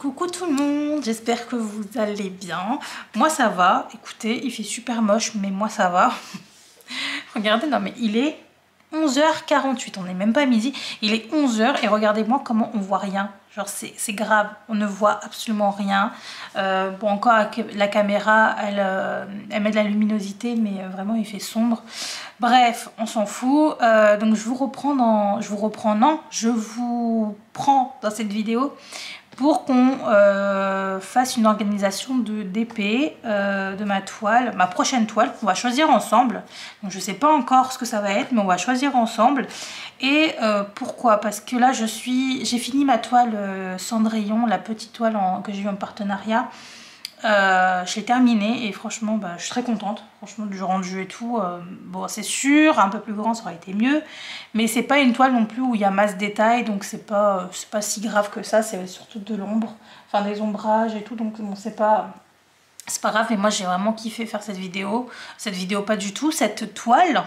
Coucou tout le monde, j'espère que vous allez bien. Moi ça va, écoutez, il fait super moche, mais moi ça va. Regardez, non mais il est 11h48, on n'est même pas à midi, il est 11h et regardez-moi comment on voit rien. Genre c'est grave, on ne voit absolument rien. Bon, encore la caméra, elle met de la luminosité, mais vraiment il fait sombre. Bref, on s'en fout. Donc je vous prends dans cette vidéo pour qu'on fasse une organisation de DP de ma toile, ma prochaine toile qu'on va choisir ensemble. Donc je sais pas encore ce que ça va être, mais on va choisir ensemble. Et pourquoi? Parce que là j'ai fini ma toile Cendrillon, la petite toile que j'ai eu en partenariat. Je l'ai terminée et franchement je suis très contente franchement du rendu et tout. Bon, c'est sûr, un peu plus grand ça aurait été mieux, mais c'est pas une toile non plus où il y a masse détail, donc c'est pas si grave que ça. C'est surtout de l'ombre, enfin des ombrages et tout, donc bon, c'est pas grave. Et moi j'ai vraiment kiffé faire cette vidéo pas du tout, cette toile.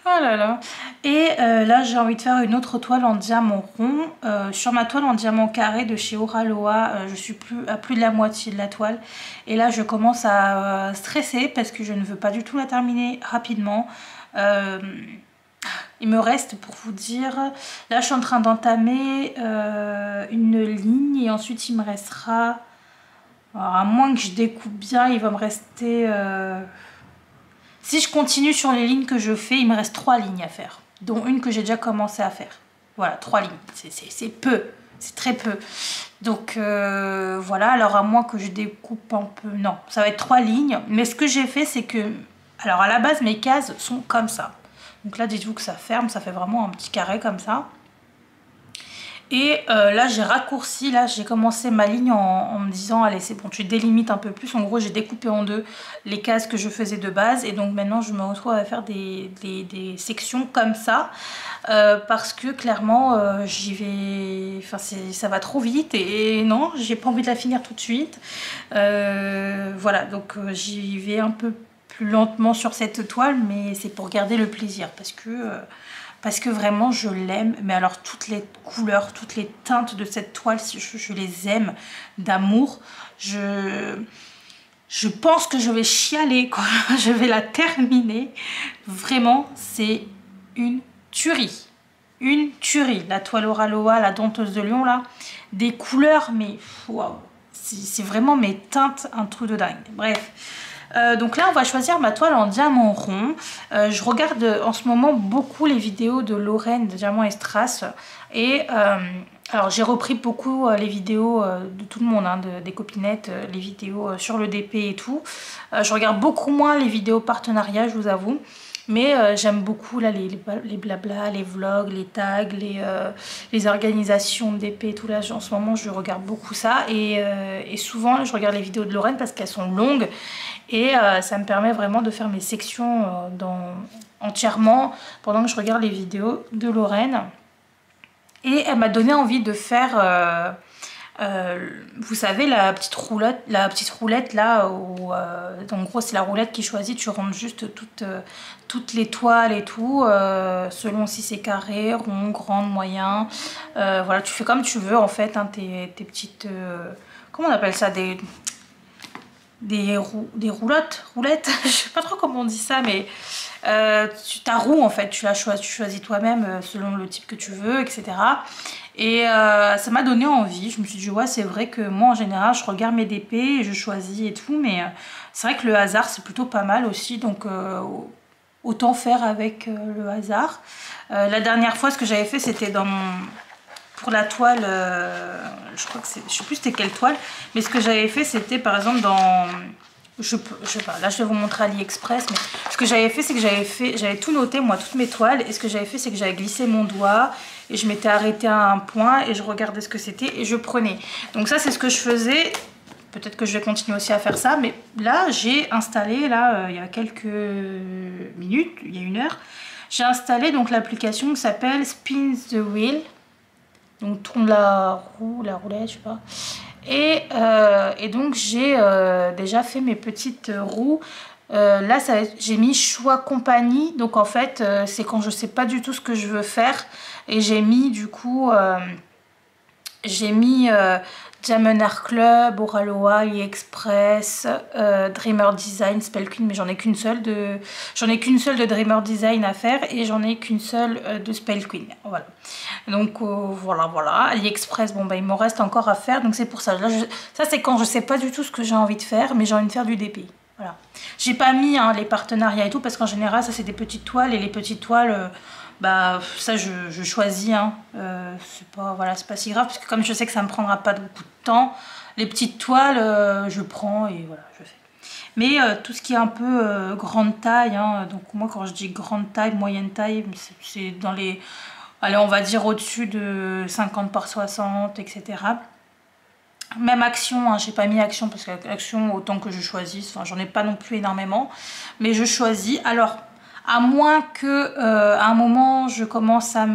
Oh là là. Et là j'ai envie de faire une autre toile en diamant rond. Sur ma toile en diamant carré de chez Oraloa, je suis à plus de la moitié de la toile. Et là je commence à stresser parce que je ne veux pas du tout la terminer rapidement. Il me reste, pour vous dire, là je suis en train d'entamer une ligne et ensuite il me restera, alors à moins que je découpe bien, il va me rester... Si je continue sur les lignes que je fais, il me reste 3 lignes à faire, dont une que j'ai déjà commencé à faire. Voilà, 3 lignes, c'est peu, c'est très peu. Donc voilà, alors à moins que je découpe un peu, non, ça va être 3 lignes. Mais ce que j'ai fait, c'est que, alors à la base, mes cases sont comme ça. Donc là, dites-vous que ça ferme, ça fait vraiment un petit carré comme ça. Et là j'ai raccourci, là j'ai commencé ma ligne en me disant allez c'est bon, tu délimites un peu plus. En gros j'ai découpé en deux les cases que je faisais de base et donc maintenant je me retrouve à faire des sections comme ça parce que clairement j'y vais, enfin ça va trop vite et non, j'ai pas envie de la finir tout de suite. Voilà, donc j'y vais un peu plus lentement sur cette toile, mais c'est pour garder le plaisir parce que vraiment je l'aime. Mais alors toutes les couleurs, toutes les teintes de cette toile, je les aime d'amour. Je pense que je vais chialer quoi. Je vais la terminer. Vraiment, c'est une tuerie. Une tuerie. La toile Oraloa, la Dompteuse de Lion là. Des couleurs, mais waouh. C'est vraiment mes teintes, un truc de dingue. Bref. Donc là on va choisir ma toile en diamant rond. Je regarde en ce moment beaucoup les vidéos de Lorraine de Diamant et Strass et alors j'ai repris beaucoup les vidéos de tout le monde, hein, des copinettes, les vidéos sur le DP et tout. Je regarde beaucoup moins les vidéos partenariat, je vous avoue. Mais j'aime beaucoup là, les blabla, les vlogs, les tags, les organisations de DP et tout. Là en ce moment je regarde beaucoup ça et souvent je regarde les vidéos de Lorraine parce qu'elles sont longues et ça me permet vraiment de faire mes sections entièrement pendant que je regarde les vidéos de Lorraine. Et elle m'a donné envie de faire... vous savez la petite roulette là où en gros c'est la roulette qui choisit, tu rentres juste toutes les toiles et tout selon si c'est carré, rond, grande, moyen, voilà, tu fais comme tu veux en fait, hein, tes petites comment on appelle ça, des roulettes, je sais pas trop comment on dit ça, mais ta roue en fait, tu choisis toi-même selon le type que tu veux, etc. Et ça m'a donné envie. Je me suis dit ouais, c'est vrai que moi en général je regarde mes DP et je choisis et tout, mais c'est vrai que le hasard c'est plutôt pas mal aussi, donc autant faire avec le hasard. La dernière fois ce que j'avais fait c'était pour la toile, je crois que je sais plus c'était quelle toile, mais ce que j'avais fait c'était par exemple dans... Je sais pas, là je vais vous montrer AliExpress, mais ce que j'avais fait c'est que j'avais tout noté moi, toutes mes toiles, et ce que j'avais fait c'est que j'avais glissé mon doigt et je m'étais arrêtée à un point et je regardais ce que c'était et je prenais. Donc ça c'est ce que je faisais, peut-être que je vais continuer aussi à faire ça, mais là j'ai installé, là il y a quelques minutes, il y a 1 heure, j'ai installé donc l'application qui s'appelle Spin the Wheel, donc tourne la roulette, je sais pas. Et donc j'ai déjà fait mes petites roues. Là j'ai mis choix compagnie, donc en fait c'est quand je sais pas du tout ce que je veux faire et j'ai mis du coup j'ai mis Diamond Hair Club, Oraloa, AliExpress, Dreamer Design, Spell Queen, mais j'en ai qu'une seule de Dreamer Design à faire et j'en ai qu'une seule de Spell Queen. Voilà. Donc voilà. AliExpress, bon bah il m'en reste encore à faire, donc c'est pour ça. Là, ça c'est quand je sais pas du tout ce que j'ai envie de faire, mais j'ai envie de faire du DP. Voilà. J'ai pas mis hein, les partenariats et tout parce qu'en général ça c'est des petites toiles et les petites toiles. Bah ça je choisis hein. C'est pas voilà, c'est pas si grave parce que comme je sais que ça me prendra pas beaucoup de temps, les petites toiles je prends et voilà je fais. Mais tout ce qui est un peu grande taille hein, donc moi quand je dis grande taille, moyenne taille, c'est dans les, allez on va dire au-dessus de 50 par 60 etc. Même Action, hein, j'ai pas mis Action parce qu'Action autant que je choisisse, enfin j'en ai pas non plus énormément, mais je choisis. Alors à moins que à un moment je commence à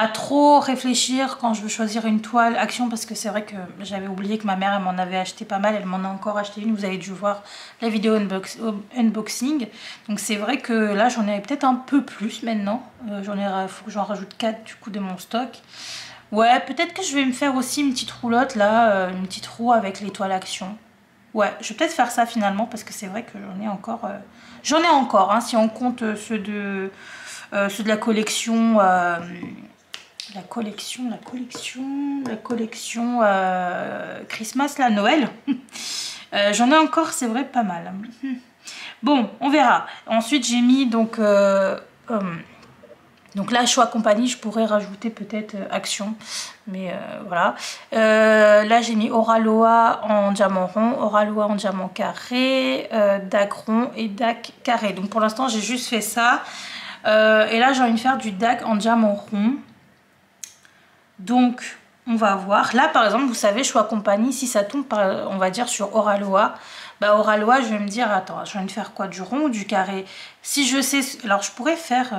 trop réfléchir quand je veux choisir une toile Action, parce que c'est vrai que j'avais oublié que ma mère elle m'en avait acheté pas mal, elle m'en a encore acheté une, vous avez dû voir la vidéo unboxing, donc c'est vrai que là j'en ai peut-être un peu plus maintenant, faut que j'en rajoute 4 du coup de mon stock. Ouais, peut-être que je vais me faire aussi une petite roulotte là, une petite roue avec les toiles Action. Ouais, je vais peut-être faire ça finalement parce que c'est vrai que j'en ai encore. J'en ai encore, hein, si on compte ceux de la collection. La collection Christmas, là, Noël. J'en ai encore, c'est vrai, pas mal. Bon, on verra. Ensuite, j'ai mis donc là, choix compagnie, je pourrais rajouter peut-être Action, mais voilà. Là, j'ai mis Oraloa en diamant rond, Oraloa en diamant carré, DAC rond et DAC carré. Donc pour l'instant, j'ai juste fait ça. Et là, j'ai envie de faire du DAC en diamant rond. Donc, on va voir. Là, par exemple, vous savez, choix compagnie, si ça tombe, on va dire, sur Oraloa, bah Oraloa, je vais me dire, attends, je viens de faire quoi, du rond ou du carré? Si je sais, alors je pourrais faire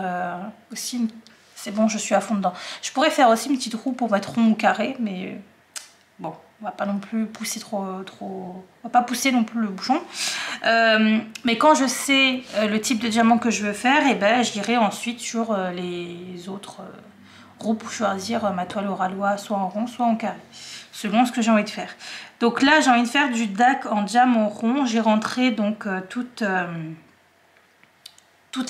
aussi, c'est bon, je suis à fond dedans. Je pourrais faire aussi une petite roue pour mettre rond ou carré, mais bon, on va pas non plus pousser on va pas pousser non plus le bouchon. Mais quand je sais le type de diamant que je veux faire, et ben j'irai ensuite sur les autres roues pour choisir ma toile Oraloa, soit en rond, soit en carré, selon ce que j'ai envie de faire. Donc là, j'ai envie de faire du DAC en diamant rond. J'ai rentré donc toutes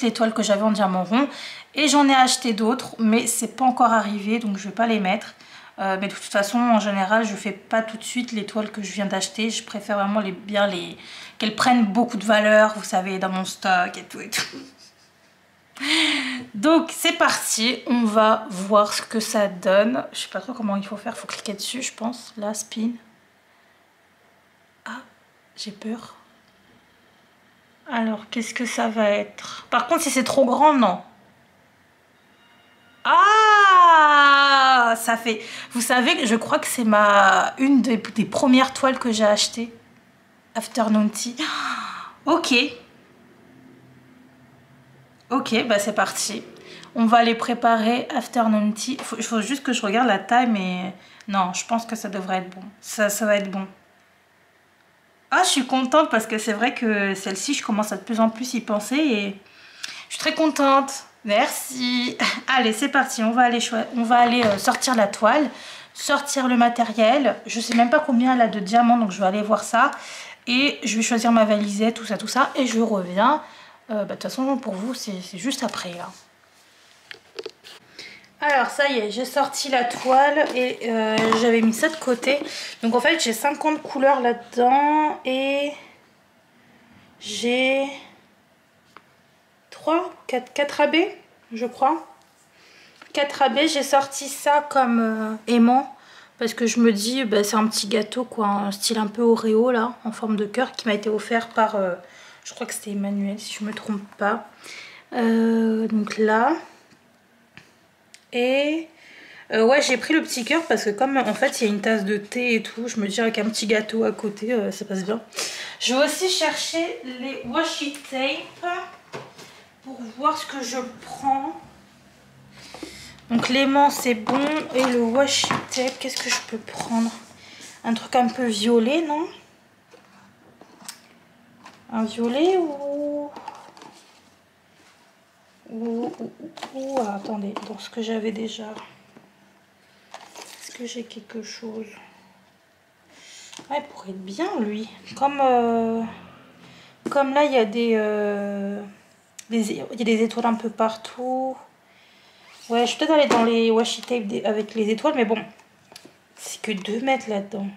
les toiles que j'avais en diamant rond. Et j'en ai acheté d'autres, mais c'est pas encore arrivé, donc je vais pas les mettre. Mais de toute façon, en général, je fais pas tout de suite les toiles que je viens d'acheter. Je préfère vraiment qu'elles prennent beaucoup de valeur, vous savez, dans mon stock et tout et tout. Donc c'est parti, on va voir ce que ça donne. Je sais pas trop comment il faut faire, faut cliquer dessus je pense. Là, spin. Ah, j'ai peur. Alors, qu'est-ce que ça va être? Par contre, si c'est trop grand, non. Ah, ça fait... Vous savez, je crois que c'est une des premières toiles que j'ai achetées. Afternoon Tea. Ok. Ok, bah c'est parti. On va les préparer Afternoon Tea. Il faut juste que je regarde la taille, mais... Non, je pense que ça devrait être bon. Ça va être bon. Ah, je suis contente parce que c'est vrai que celle-ci, je commence à de plus en plus y penser et je suis très contente. Merci. Allez, c'est parti. On va aller sortir la toile, sortir le matériel. Je sais même pas combien elle a de diamants, donc je vais aller voir ça. Et je vais choisir ma valisette, tout ça. Et je reviens. De toute façon, pour vous, c'est juste après, là. Alors ça y est, j'ai sorti la toile et j'avais mis ça de côté. Donc en fait j'ai 50 couleurs là-dedans et j'ai 4 AB je crois. 4 AB, j'ai sorti ça comme aimant parce que je me dis c'est un petit gâteau quoi, un style un peu Oreo là, en forme de cœur qui m'a été offert par, je crois que c'était Emmanuel si je me trompe pas. Donc là... Et ouais, j'ai pris le petit cœur parce que comme en fait il y a une tasse de thé et tout, je me dis avec un petit gâteau à côté, ça passe bien. Je vais aussi chercher les washi tape pour voir ce que je prends. Donc l'aimant c'est bon et le washi tape, qu'est-ce que je peux prendre? Un truc un peu violet, non? Un violet ou attendez, dans ce que j'avais déjà. que j'ai quelque chose? Ah, il pourrait être bien, lui. Comme là, il y a il y a des étoiles un peu partout. Ouais, je vais peut-être aller dans les washi tape avec les étoiles, mais bon, c'est que 2 mètres là-dedans.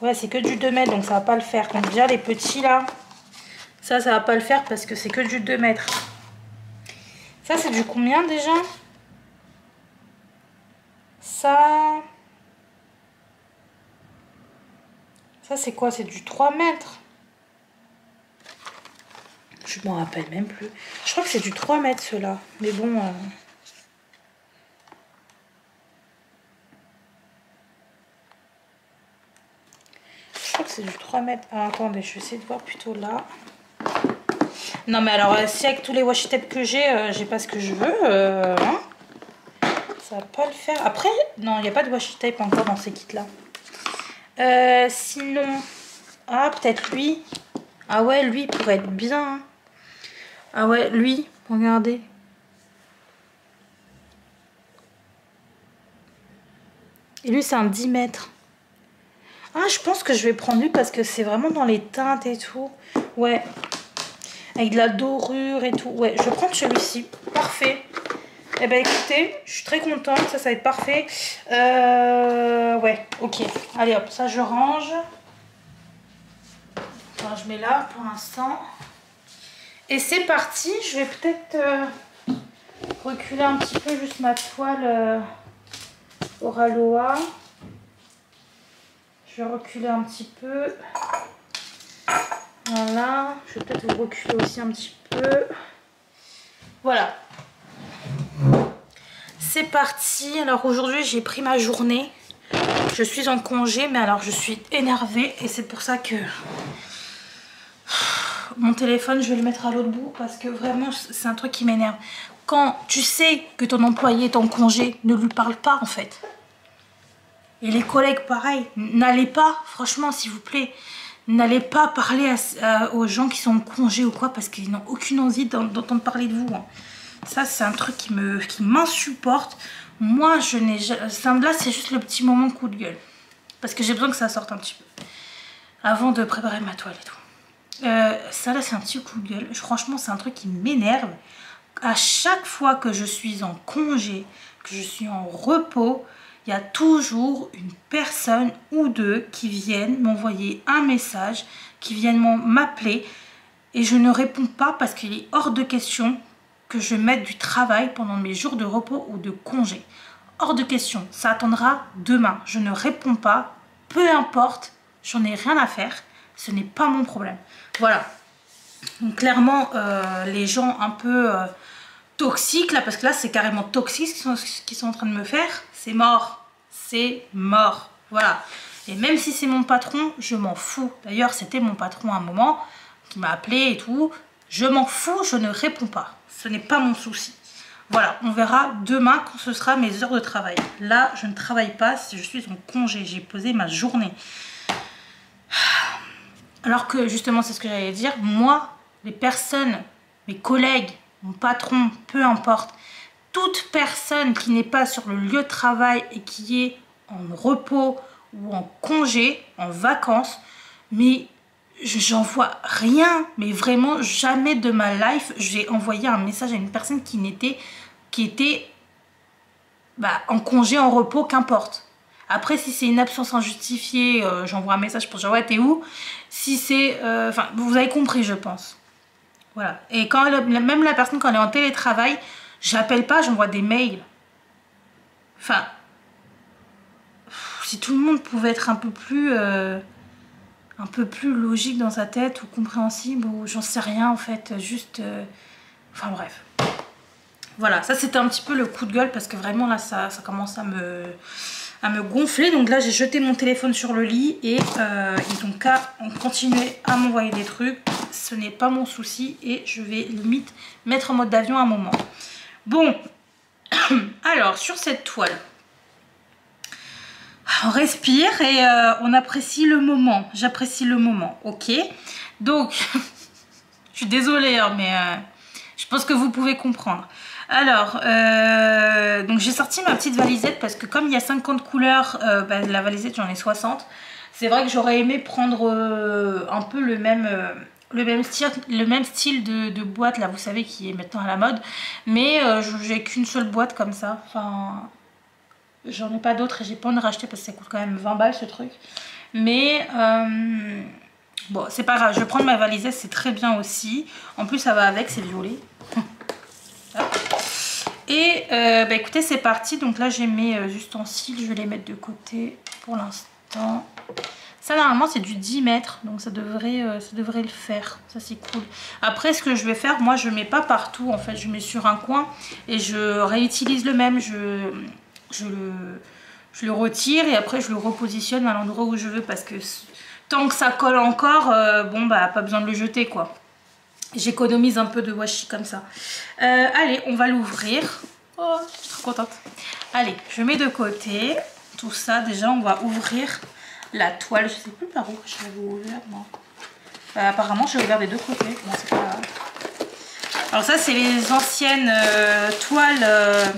Ouais, c'est que du 2 mètres, donc ça va pas le faire. Donc déjà, les petits là, ça va pas le faire parce que c'est que du 2 mètres. Ça, c'est du combien déjà? Ça c'est quoi? C'est du 3 mètres. Je m'en rappelle même plus. Je crois que c'est du 3 mètres ceux-là. Mais bon... Je crois que c'est du 3 mètres. Ah, attendez, je vais essayer de voir plutôt là. Non mais alors, si avec tous les washi tape que j'ai pas ce que je veux, hein, ça va pas le faire. Après, non, il n'y a pas de washi tape encore dans ces kits-là. Sinon... Ah, peut-être lui. Ah ouais, lui, il pourrait être bien. Ah ouais, lui, regardez. Et lui, c'est un 10 mètres. Ah, je pense que je vais prendre lui parce que c'est vraiment dans les teintes et tout. Ouais. Avec de la dorure et tout. Ouais, je vais prendre celui-ci. Parfait. Eh ben écoutez, je suis très contente. Ça va être parfait. Ouais, ok. Allez hop, ça je range. Enfin, je mets là pour l'instant. Et c'est parti. Je vais peut-être reculer un petit peu juste ma toile Oraloa. Je vais reculer un petit peu. Voilà. Je vais peut-être vous reculer aussi un petit peu. Voilà. C'est parti. Alors aujourd'hui, j'ai pris ma journée. Je suis en congé, mais alors je suis énervée. Et c'est pour ça que mon téléphone, je vais le mettre à l'autre bout. Parce que vraiment, c'est un truc qui m'énerve. Quand tu sais que ton employé est en congé, ne lui parle pas en fait. Et les collègues, pareil, n'allez pas, franchement, s'il vous plaît, n'allez pas parler aux gens qui sont en congé ou quoi, parce qu'ils n'ont aucune envie d'entendre parler de vous. Hein. Ça, c'est un truc qui m'insupporte. Moi, je n'ai... Là, c'est juste le petit moment coup de gueule. Parce que j'ai besoin que ça sorte un petit peu. Avant de préparer ma toile et tout. Ça, là, c'est un petit coup de gueule. Franchement, c'est un truc qui m'énerve. À chaque fois que je suis en congé, que je suis en repos... Il y a toujours une personne ou deux qui viennent m'envoyer un message, qui viennent m'appeler et je ne réponds pas parce qu'il est hors de question que je mette du travail pendant mes jours de repos ou de congé. Hors de question, ça attendra demain. Je ne réponds pas, peu importe, j'en ai rien à faire, ce n'est pas mon problème. Voilà. Donc clairement, les gens un peu toxiques, là, parce que là c'est carrément toxique ce qu'ils sont en train de me faire. C'est mort, c'est mort, voilà. Et même si c'est mon patron, je m'en fous. D'ailleurs, c'était mon patron à un moment qui m'a appelé et tout. Je m'en fous, je ne réponds pas. Ce n'est pas mon souci. Voilà, on verra demain quand ce sera mes heures de travail. Là, je ne travaille pas, je suis en congé, j'ai posé ma journée. Alors que justement, c'est ce que j'allais dire, moi, les personnes, mes collègues, mon patron, peu importe, toute personne qui n'est pas sur le lieu de travail et qui est en repos ou en congé, en vacances, mais j'envoie rien, mais vraiment jamais de ma life, j'ai envoyé un message à une personne qui était en congé, en repos, qu'importe. Après, si c'est une absence injustifiée, j'envoie un message pour dire ouais, t'es où? Si c'est... Enfin, vous avez compris, je pense. Voilà. Et quand même la personne, quand elle est en télétravail, j'appelle pas, j'envoie des mails. Enfin, si tout le monde pouvait être un peu plus logique dans sa tête ou compréhensible, ou j'en sais rien en fait, juste... Enfin bref. Voilà, ça c'était un petit peu le coup de gueule parce que vraiment là ça commence à me gonfler. Donc là j'ai jeté mon téléphone sur le lit et ils ont qu'à continuer à m'envoyer des trucs. Ce n'est pas mon souci et je vais limite mettre en mode d'avion à un moment. Bon, alors sur cette toile, on respire et on apprécie le moment. J'apprécie le moment, ok. Donc, je suis désolée, hein, mais je pense que vous pouvez comprendre. Alors, donc j'ai sorti ma petite valisette parce que comme il y a 50 couleurs, la valisette j'en ai 60. C'est vrai que j'aurais aimé prendre un peu le même style de boîte là, vous savez, qui est maintenant à la mode. Mais j'ai qu'une seule boîte comme ça. Enfin, j'en ai pas d'autres et j'ai pas envie de racheter parce que ça coûte quand même 20 balles ce truc. Mais bon, c'est pas grave, je vais prendre ma valisette, c'est très bien aussi. En plus, ça va avec, c'est violet. Et écoutez, c'est parti. Donc là, j'ai mes ustensiles, je vais les mettre de côté pour l'instant. Ça, normalement, c'est du 10 mètres, donc ça devrait le faire. Ça, c'est cool. Après, ce que je vais faire, moi, je mets pas partout, en fait. Je mets sur un coin et je réutilise le même. Je le retire et après, je le repositionne à l'endroit où je veux parce que tant que ça colle encore, bon, bah, pas besoin de le jeter, quoi. J'économise un peu de washi comme ça. Allez, on va l'ouvrir. Oh, je suis trop contente. Allez, je mets de côté tout ça. Déjà, on va ouvrir la toile. Je sais plus par où je vais vous ouvrir. Non. Apparemment, je l'ai ouvert des deux côtés. Bon, c'est pas grave. Alors ça, c'est les anciennes toiles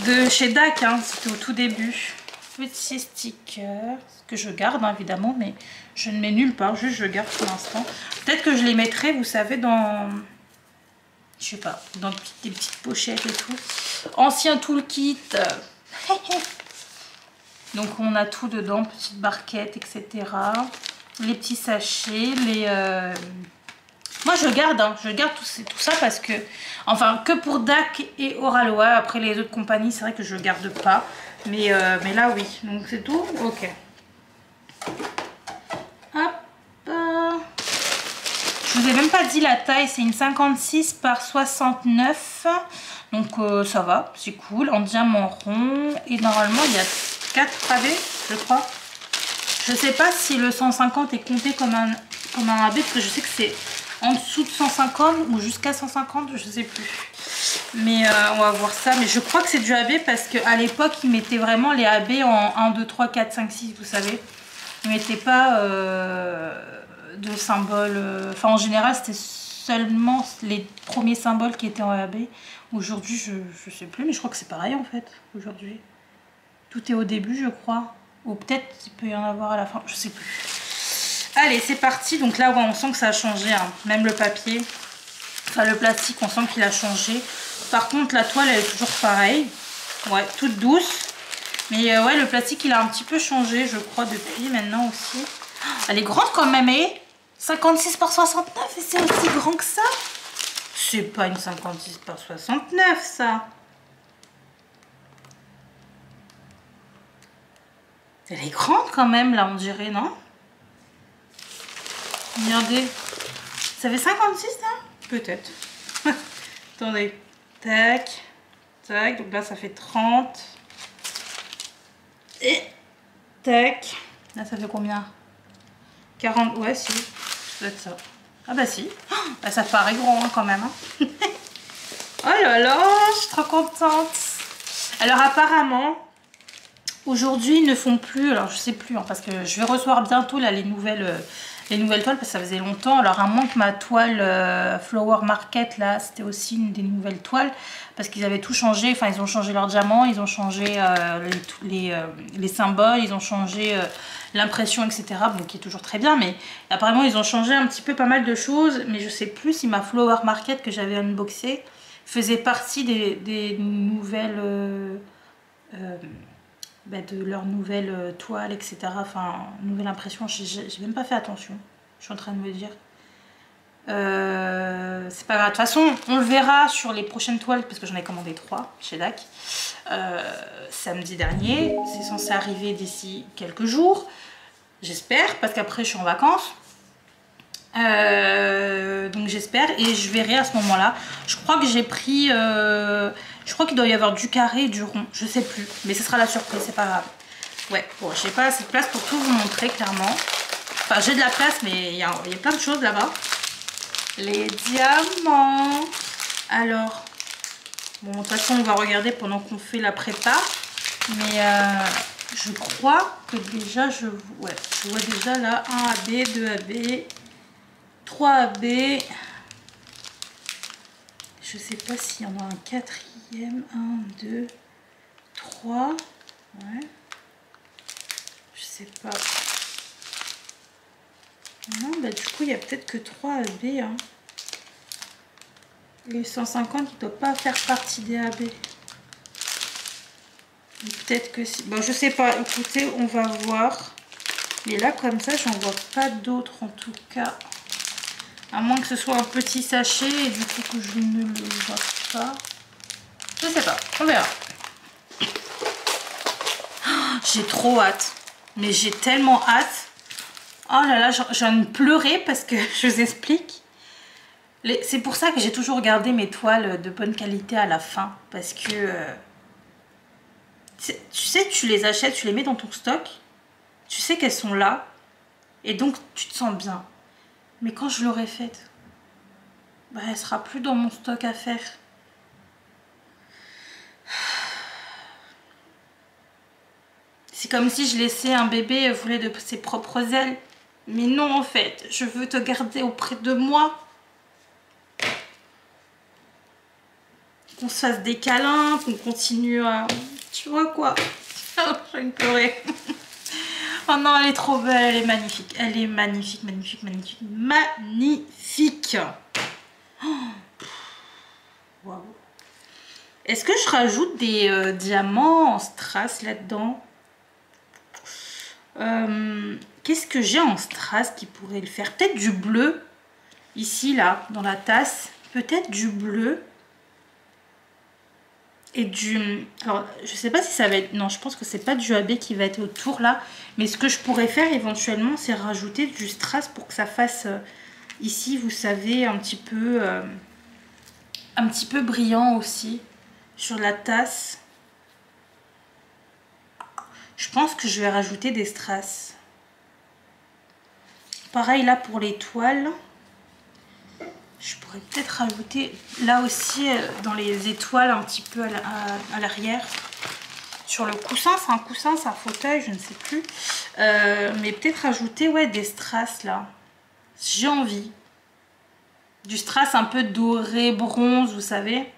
de chez DAC. Hein. C'était au tout début. Petit sticker que je garde, hein, évidemment, mais je ne mets nulle part. Juste, je garde pour l'instant. Peut-être que je les mettrai, vous savez, dans... Je sais pas, dans des petites pochettes et tout. Ancien toolkit. Donc on a tout dedans, petites barquettes, etc. Les petits sachets, les... Moi je garde, hein, je garde tout ça parce que... Enfin, que pour DAC et Oralois. Après les autres compagnies, c'est vrai que je garde pas. Mais là oui, donc c'est tout. Ok. Hop. Je vous ai même pas dit la taille, c'est une 56 par 69. Donc ça va, c'est cool. En diamant rond. Et normalement il y a 4 pavés, je crois. Je sais pas si le 150 est compté comme un AB, parce que je sais que c'est en dessous de 150 ou jusqu'à 150, je sais plus. Mais on va voir ça. Mais je crois que c'est du AB parce qu'à l'époque, ils mettaient vraiment les AB en 1, 2, 3, 4, 5, 6, vous savez. Ils mettaient pas de symboles. Enfin, en général, c'était seulement les premiers symboles qui étaient en AB. Aujourd'hui, je sais plus, mais je crois que c'est pareil en fait, aujourd'hui. Tout est au début, je crois. Ou peut-être qu'il peut y en avoir à la fin, je sais plus. Allez, c'est parti. Donc là, ouais, on sent que ça a changé, hein. Même le papier, enfin le plastique, on sent qu'il a changé. Par contre, la toile, elle est toujours pareille. Ouais, toute douce. Mais ouais, le plastique, il a un petit peu changé, je crois, depuis maintenant aussi. Elle est grande quand même, et 56 par 69, et c'est aussi grand que ça. C'est pas une 56 par 69, ça. Elle est grande quand même, là, on dirait, non? Regardez. Ça fait 56, là? Peut-être. Attendez. Tac. Tac. Donc là, ça fait 30. Et tac. Là, ça fait combien? 40. Ouais, si. Ça doit être ça. Ah bah si. Oh, bah, ça paraît grand, hein, quand même. Hein. Oh là là, je suis trop contente. Alors, apparemment... Aujourd'hui, ils ne font plus, alors je sais plus, hein, parce que je vais recevoir bientôt là, les nouvelles toiles, parce que ça faisait longtemps. Alors à moins que ma toile Flower Market, là, c'était aussi une des nouvelles toiles, parce qu'ils avaient tout changé. Enfin, ils ont changé leurs diamants, ils ont changé les symboles, ils ont changé l'impression, etc. Bon, qui est toujours très bien, mais apparemment, ils ont changé un petit peu pas mal de choses. Mais je sais plus si ma Flower Market que j'avais unboxée faisait partie des nouvelles... de leur nouvelle toile, etc. Enfin, nouvelle impression. J'ai même pas fait attention. Je suis en train de me dire. C'est pas grave. De toute façon, on le verra sur les prochaines toiles, parce que j'en ai commandé 3 chez DAC. Samedi dernier. C'est censé arriver d'ici quelques jours. J'espère, parce qu'après, je suis en vacances. Donc j'espère, et je verrai à ce moment-là. Je crois que j'ai pris... je crois qu'il doit y avoir du carré et du rond. Je sais plus. Mais ce sera la surprise, c'est pas grave. Ouais, bon, j'ai pas assez de place pour tout vous montrer, clairement. Enfin, j'ai de la place, mais il y a plein de choses là-bas. Les diamants. Alors, bon, de toute façon, on va regarder pendant qu'on fait la prépa. Mais je crois que déjà, je vois déjà là 1 AB, 2 AB, 3 AB. Je sais pas s'il y en a un quatrième. 1, 2, 3. Ouais. Je sais pas. Non, bah du coup, il y a peut-être que 3 AB. Hein. Les 150 ne doivent pas faire partie des AB. Peut-être que si. Bon, je sais pas. Écoutez, on va voir. Mais là, comme ça, j'en vois pas d'autres en tout cas. À moins que ce soit un petit sachet et du coup que je ne le vois pas. Je sais pas. On verra. Oh, j'ai trop hâte. Mais j'ai tellement hâte. Oh là là, j'en ai pleuré parce que je vous explique. C'est pour ça que j'ai toujours gardé mes toiles de bonne qualité à la fin. Parce que... tu sais, tu les achètes, tu les mets dans ton stock. Tu sais qu'elles sont là. Et donc, tu te sens bien. Mais quand je l'aurai faite, bah, elle sera plus dans mon stock à faire. C'est comme si je laissais un bébé voler de ses propres ailes. Mais non, en fait, je veux te garder auprès de moi. Qu'on se fasse des câlins, qu'on continue à... Tu vois quoi? Je vais me pleurer. Oh non, elle est trop belle, elle est magnifique. Elle est magnifique, magnifique, magnifique. Magnifique. Oh. Wow. Est-ce que je rajoute des diamants en strass là-dedans? Qu'est-ce que j'ai en strass qui pourrait le faire? Peut-être du bleu. Ici, là, dans la tasse. Peut-être du bleu. Et du... Alors, je sais pas si ça va être... Non, je pense que c'est pas du AB qui va être autour, là. Mais ce que je pourrais faire, éventuellement, c'est rajouter du strass pour que ça fasse... ici, vous savez, un petit peu brillant aussi. Sur la tasse. Je pense que je vais rajouter des strass. Pareil, là, pour les toiles. Je pourrais peut-être rajouter là aussi dans les étoiles un petit peu à l'arrière. Sur le coussin, c'est un coussin, c'est un fauteuil, je ne sais plus. Mais peut-être rajouter ouais, des strass là. J'ai envie. Du strass un peu doré, bronze, vous savez.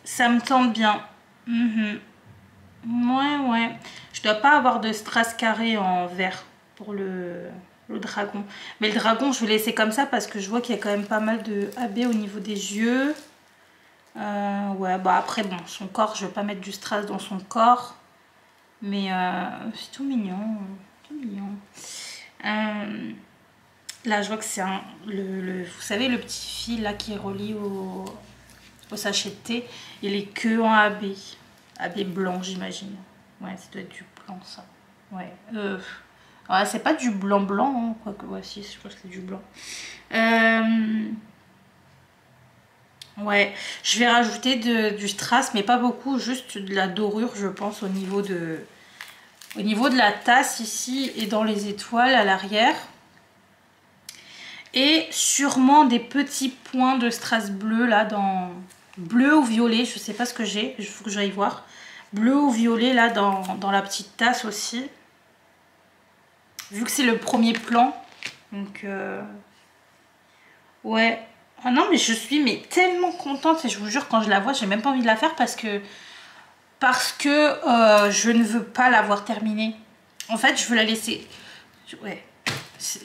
Ça me tente bien. Ouais. Je dois pas avoir de strass carré en vert pour le dragon. Mais le dragon, je vais laisser comme ça parce que je vois qu'il y a quand même pas mal de AB au niveau des yeux. Ouais, bah après, bon, son corps, je vais pas mettre du strass dans son corps. Mais c'est tout mignon. Tout mignon. Là, je vois que c'est vous savez, le petit fil là qui est relié au sachet de thé. Il est que en AB. AB blanc, j'imagine. Ouais, ça doit être du blanc, ça. Ouais. Ouais, c'est pas du blanc blanc, hein, quoique, ouais, si, je pense que c'est du blanc. Ouais, je vais rajouter du strass, mais pas beaucoup, juste de la dorure, je pense, au niveau de la tasse ici et dans les étoiles à l'arrière. Et sûrement des petits points de strass bleu, là, dans bleu ou violet, je sais pas ce que j'ai, il faut que j'aille voir. Bleu ou violet, là, dans la petite tasse aussi. Vu que c'est le premier plan. Donc, ouais. Ah non, mais je suis tellement contente. Et je vous jure, quand je la vois, j'ai même pas envie de la faire parce que je ne veux pas l'avoir terminée. En fait, je veux la laisser... Ouais.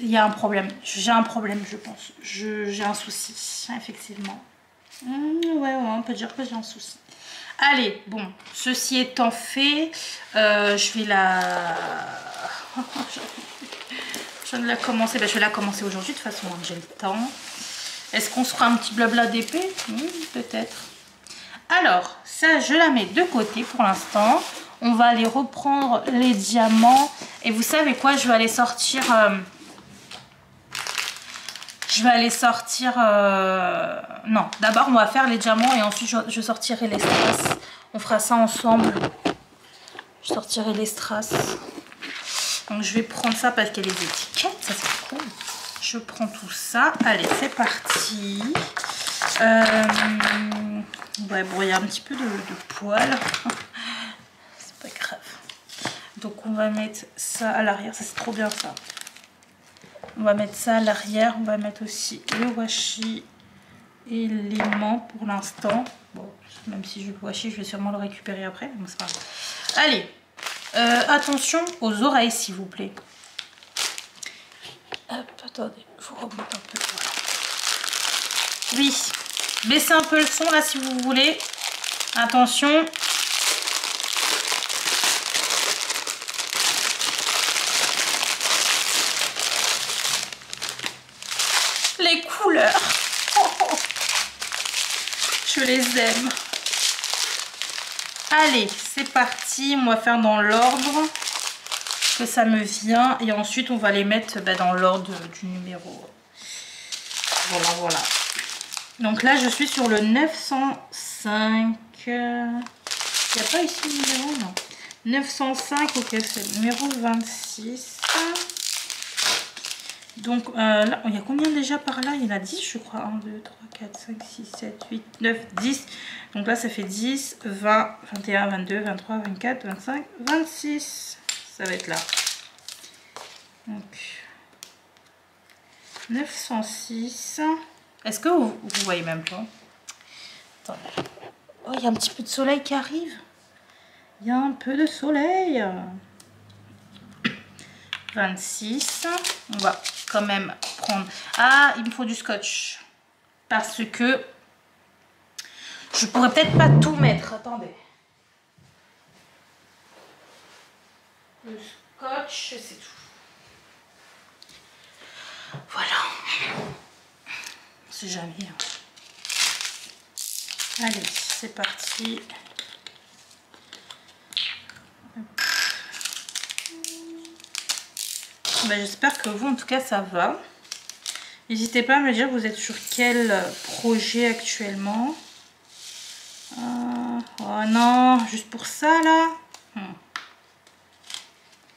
Il y a un problème. J'ai un problème, je pense. J'ai un souci, effectivement. Ouais, on peut dire que j'ai un souci. Allez, bon. Ceci étant fait, je vais la... Je viens de la commencer. Ben, je vais la commencer aujourd'hui, de toute façon, hein, j'ai le temps. Est-ce qu'on se fera un petit blabla d'épée? Peut-être. Alors, ça, je la mets de côté pour l'instant. On va aller reprendre les diamants. Et vous savez quoi? Je vais aller sortir... Non, d'abord, on va faire les diamants et ensuite, je sortirai les strass. On fera ça ensemble. Je sortirai les strass. Donc je vais prendre ça parce qu'il y a les étiquettes, ça c'est cool. Je prends tout ça. Allez, c'est parti. Ouais, bon, il y a un petit peu de poils. C'est pas grave. Donc on va mettre ça à l'arrière. Ça c'est trop bien ça. On va mettre ça à l'arrière. On va mettre aussi le washi élément pour l'instant. Bon, même si je le vois chier, je vais sûrement le récupérer après. Bon, c'est pas grave. Allez, attention aux oreilles, s'il vous plaît. Hop, attendez, je vous remonte un peu. Voilà. Oui, baissez un peu le son là si vous voulez. Attention. Les couleurs. Oh, oh. Je les aime. Allez, c'est parti. On va faire dans l'ordre que ça me vient. Et ensuite, on va les mettre dans l'ordre du numéro. Voilà, voilà. Donc là, je suis sur le 905. Il n'y a pas ici le numéro, non. 905, ok, c'est le numéro 26. Donc là, il y a combien déjà par là? Il y en a 10, je crois. 1, 2, 3, 4, 5, 6, 7, 8, 9, 10. Donc là, ça fait 10, 20, 21, 22, 23, 24, 25, 26. Ça va être là. Donc 906. Est-ce que vous voyez même pas? Attendez. Oh, il y a un petit peu de soleil qui arrive. Il y a un peu de soleil. 26. On va quand même prendre... Ah, il me faut du scotch. Parce que je pourrais peut-être pas tout mettre. Attendez. Le scotch, c'est tout. Voilà. C'est jamais. Allez, c'est parti. Ben, j'espère que vous, en tout cas, ça va. N'hésitez pas à me dire vous êtes sur quel projet actuellement. Oh non, juste pour ça là.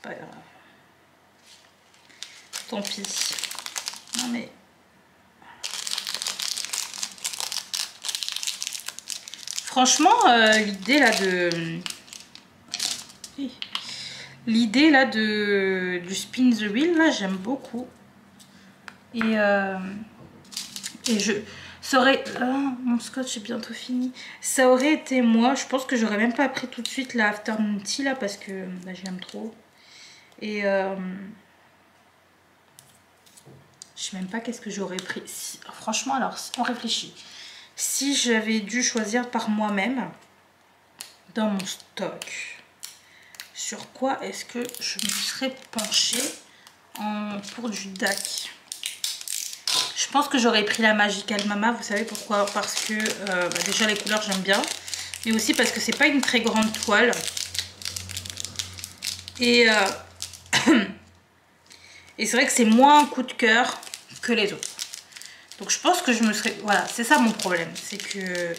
Pas grave. Tant pis. Non mais... Franchement, l'idée là de... L'idée là du spin the wheel, là, j'aime beaucoup. Et je... Ça aurait... Oh, mon scotch est bientôt fini. Ça aurait été moi. Je pense que j'aurais même pas pris tout de suite la afternoon tea là parce que bah, j'aime trop. Et je sais même pas qu'est-ce que j'aurais pris. Si... Franchement, alors, on réfléchit. Si j'avais dû choisir par moi-même dans mon stock, sur quoi est-ce que je me serais penchée pour du DAC? Je pense que j'aurais pris la Magical Mama. Vous savez pourquoi? Parce que bah déjà les couleurs j'aime bien, mais aussi parce que c'est pas une très grande toile et et c'est vrai que c'est moins un coup de cœur que les autres. Donc je pense que je me serais... Voilà, c'est ça mon problème, c'est que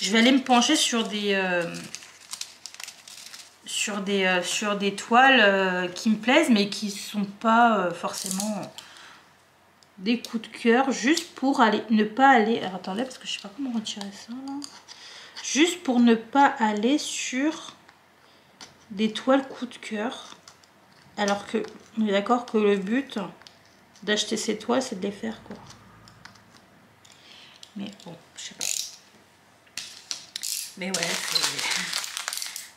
je vais aller me pencher sur des toiles qui me plaisent mais qui sont pas forcément des coups de cœur, juste pour aller ne pas aller... Alors attendez, parce que je sais pas comment retirer ça là. Juste pour ne pas aller sur des toiles coup de cœur, alors que on est d'accord que le but d'acheter ces toiles c'est de les faire quoi. Mais bon, je sais pas. Mais ouais,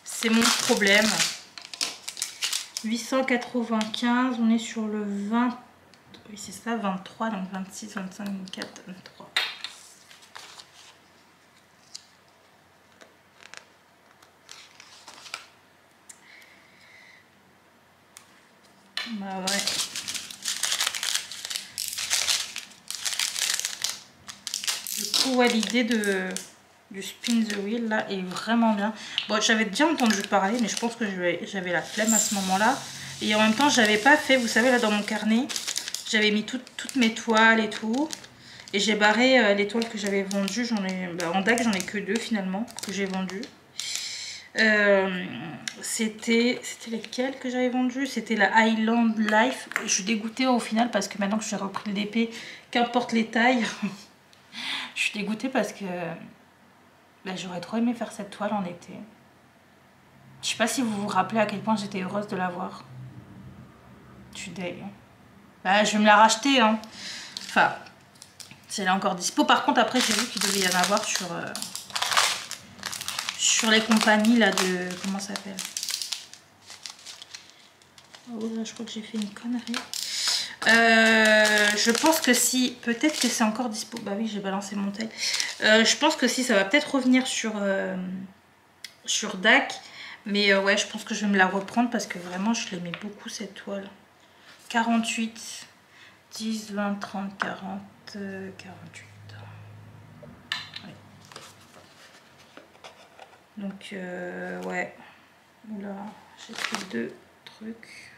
c'est mon problème. 895, on est sur le 20. Oui, c'est ça, 23, donc 26, 25, 24, 23. Bah ouais. Du coup, ouais, l'idée du spin the wheel là est vraiment bien. Bon, j'avais déjà entendu parler, mais je pense que j'avais la flemme à ce moment-là. Et en même temps, j'avais pas fait, vous savez, là dans mon carnet, j'avais mis toutes mes toiles et tout. Et j'ai barré les toiles que j'avais vendues. En DAC, j'en ai que 2 finalement que j'ai vendues. C'était lesquelles que j'avais vendues? C'était la Highland Life. Je suis dégoûtée au final parce que maintenant que j'ai repris le DP, qu'importe les tailles, je suis dégoûtée parce que ben, j'aurais trop aimé faire cette toile en été. Je sais pas si vous vous rappelez à quel point j'étais heureuse de l'avoir. Je suis deg. Ben, je vais me la racheter. Hein. Enfin, Si elle est encore dispo. Par contre, après, j'ai vu qu'il devait y en avoir sur les compagnies là de... Comment ça s'appelle? Oh là, je crois que j'ai fait une connerie. Je pense que si... Peut-être que c'est encore dispo. Bah oui, j'ai balancé mon taille. Je pense que si, ça va peut-être revenir sur DAC. Mais ouais, je pense que je vais me la reprendre parce que vraiment, je l'aimais beaucoup cette toile. 48, 10, 20, 30, 40, 48. Ouais. Donc, ouais. Oula, j'ai pris 2 trucs.